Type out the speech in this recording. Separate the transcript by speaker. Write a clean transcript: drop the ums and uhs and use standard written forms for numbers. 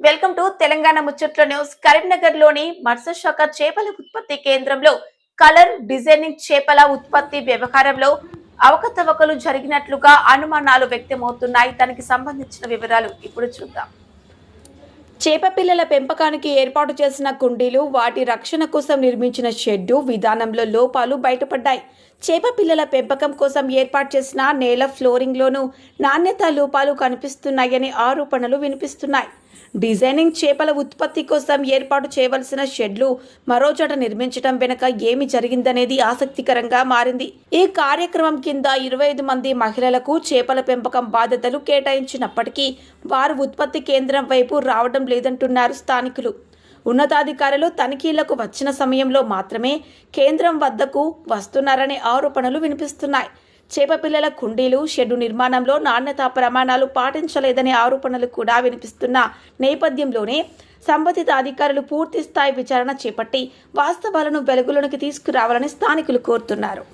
Speaker 1: Welcome to Telangana ముచ్చట్ల news. Karimnagar లోని మత్స్యశాఖ చేపల ఉత్పత్తి కేంద్రంలో కలర్ డిజైనింగ్ చేపల ఉత్పత్తి వ్యవహారంలో అవకతవకలు జరిగినట్లుగా అనుమానాలు వ్యక్తమవుతున్నాయి. దానికి సంబంధించిన వివరాలు ఇప్పుడు చూద్దాం. చేప పిల్లల పెంపకానికి ఏర్పాటు చేసిన కుండీలు, వాటి రక్షణ కోసం నిర్మించిన షెడ్డు విధానంలో లోపాలు బయటపడ్డాయి. చేప పిల్లల పెంపకం కోసం ఏర్పాటు చేసిన నేల ఫ్లోరింగ్లోనూ నాణ్యత లోపాలు కనిపిస్తున్నాయని ఆరోపణలు వినిపిస్తున్నాయి. డిజైనింగ్ చేపల ఉత్పత్తి కోసం ఏర్పాటు చేయవలసిన షెడ్లు మరో చోట నిర్మించడం వెనుక ఏమి జరిగిందనేది ఆసక్తికరంగా మారింది. ఈ కార్యక్రమం కింద 25 మంది మహిళలకు చేపల పెంపకం బాధ్యతలు కేటాయించినప్పటికీ వారు ఉత్పత్తి కేంద్రం వైపు రావడం లేదంటున్నారు స్థానికులు. ఉన్నతాధికారులు తనిఖీలకు వచ్చిన సమయంలో మాత్రమే కేంద్రం వద్దకు వస్తున్నారనే ఆరోపణలు వినిపిస్తున్నాయి. చేప పిల్లల కుండీలు, షెడ్డు నిర్మాణంలో నాణ్యతా ప్రమాణాలు పాటించలేదనే ఆరోపణలు కూడా వినిపిస్తున్న నేపథ్యంలోనే సంబంధిత అధికారులు పూర్తి స్థాయి విచారణ చేపట్టి వాస్తవాలను వెలుగులోకి తీసుకురావాలని స్థానికులు కోరుతున్నారు.